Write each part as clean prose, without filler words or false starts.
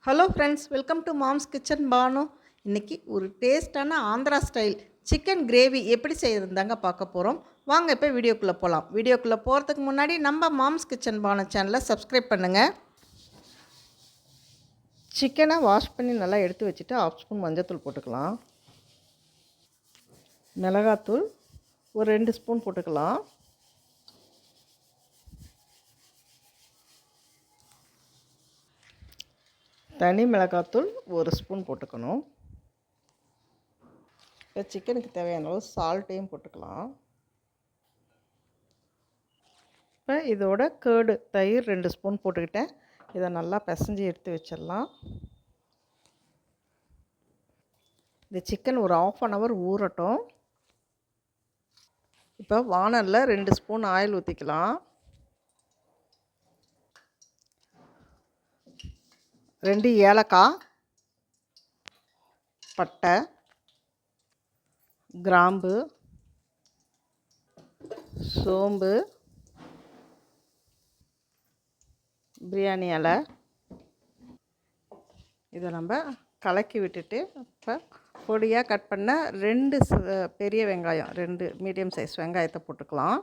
Hello friends, welcome to mom's kitchen Banu. இன்றைக்கி ஒரு டேஸ்டான ஆந்திரா ஸ்டைல் சிக்கன் கிரேவி எப்படி செய்யறதுந்தாங்க பார்க்க போகிறோம். வாங்க இப்போ வீடியோக்குள்ளே போகலாம். வீடியோக்குள்ளே போகிறதுக்கு முன்னாடி நம்ம மாம்ஸ் கிச்சன் பானு சேனலை சப்ஸ்கிரைப் பண்ணுங்கள். சிக்கனை வாஷ் பண்ணி நல்லா எடுத்து வச்சுட்டு 1/2 ஸ்பூன் மஞ்சத்தூள் போட்டுக்கலாம். மிளகாத்தூள் ஒரு 2 ஸ்பூன் போட்டுக்கலாம். தனி மிளகாத்தூள் 1 ஸ்பூன் போட்டுக்கணும். இப்போ சிக்கனுக்கு தேவையான அளவு சால்ட்டையும் போட்டுக்கலாம். இப்போ இதோட கேர்டு தயிர் 2 ஸ்பூன் போட்டுக்கிட்டேன். இதை நல்லா பிசைஞ்சு எடுத்து வச்சிடலாம். இந்த சிக்கன் ஒரு 1/2 hour ஊறட்டும். இப்போ வானலில் 2 ஸ்பூன் ஆயில் ஊற்றிக்கலாம். 2 ஏலக்காய், பட்டை, கிராம்பு, சோம்பு, பிரியாணி இலை இதை நம்ம கலக்கி விட்டுட்டு இப்போ பொடியாக கட் பண்ண 2 பெரிய வெங்காயம், 2 மீடியம் சைஸ் வெங்காயத்தை போட்டுக்கலாம்.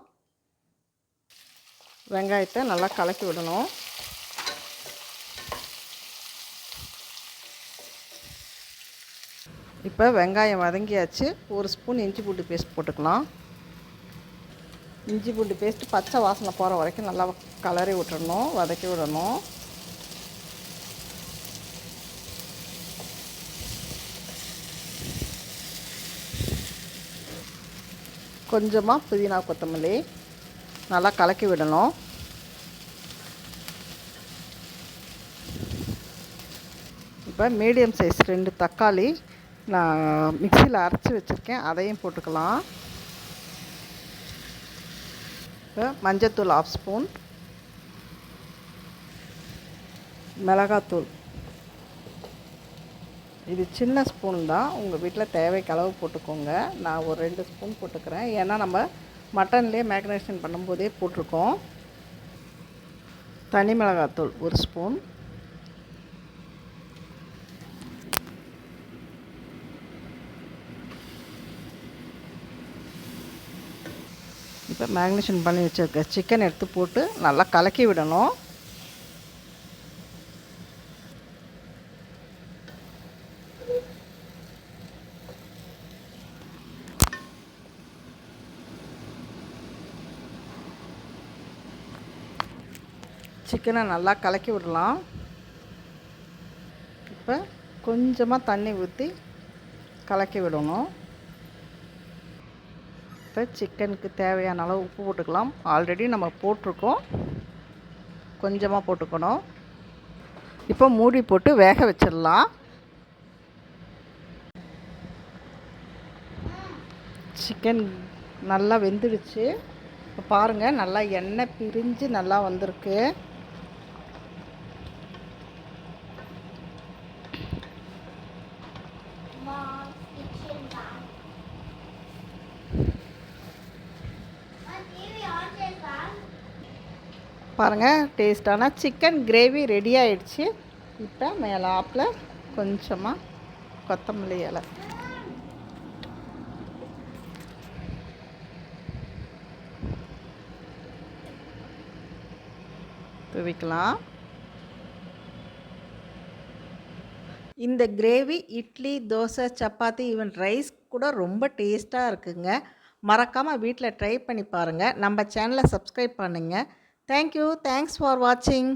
வெங்காயத்தை நல்லா கலக்கி விடணும். இப்போ வெங்காயம் வதங்கியாச்சு. 1 ஸ்பூன் இஞ்சி பூண்டு பேஸ்ட் போட்டுக்கலாம். இஞ்சி பூண்டு பேஸ்ட்டு பச்சை வாசனை போகிற வரைக்கும் நல்லா கலரி விட்டுறணும், வதக்கி விடணும். கொஞ்சமாக புதினா கொத்தமல்லி நல்லா கலக்கி விடணும். இப்போ மீடியம் சைஸ் 2 தக்காளி நான் மிக்சியில் அரைச்சி வச்சுருக்கேன், அதையும் போட்டுக்கலாம். இப்போ மஞ்சத்தூள் 1/2 ஸ்பூன், மிளகாத்தூள் இது சின்ன ஸ்பூன் தான், உங்கள் வீட்டில் தேவைக்கு அளவு போட்டுக்கோங்க. நான் ஒரு 2 ஸ்பூன் போட்டுக்கிறேன், ஏன்னா நம்ம மட்டன்லேயே மேக்னேஷன் பண்ணும்போதே போட்டிருக்கோம். தனி மிளகாத்தூள் 1 ஸ்பூன், இப்போ மேக்னேஷன் பண்ணி வச்சுருக்க சிக்கன் எடுத்து போட்டு நல்லா கலக்கி விடணும். சிக்கனை நல்லா கலக்கி விடலாம். இப்போ கொஞ்சமாக தண்ணி ஊற்றி கலக்கி விடணும். இப்போ சிக்கனுக்கு தேவையான அளவு உப்பு போட்டுக்கலாம். ஆல்ரெடி நம்ம போட்டிருக்கோம், கொஞ்சமாக போட்டுக்கணும். இப்போ மூடி போட்டு வேக வச்சிடலாம். சிக்கன் நல்லா வெந்துடுச்சு. இப்போ பாருங்கள், நல்லா எண்ணெய் பிரிஞ்சு நல்லா வந்திருக்கு. பாருங்கள், டேஸ்டான சிக்கன் கிரேவி ரெடி ஆகிடுச்சு. இப்போ மேலாப்பில் கொஞ்சமாக கொத்தமல்லி இலை தூவிக்கலாம். இந்த gravy idli, dosa, chapati, even rice கூட ரொம்ப டேஸ்ட்டாக இருக்குங்க. மறக்காமல் வீட்டில் ட்ரை பண்ணி பாருங்கள். நம்ம சேனலை சப்ஸ்கிரைப் பண்ணுங்கள். தேங்க்யூ. தேங்க்ஸ் ஃபார் வாட்சிங்.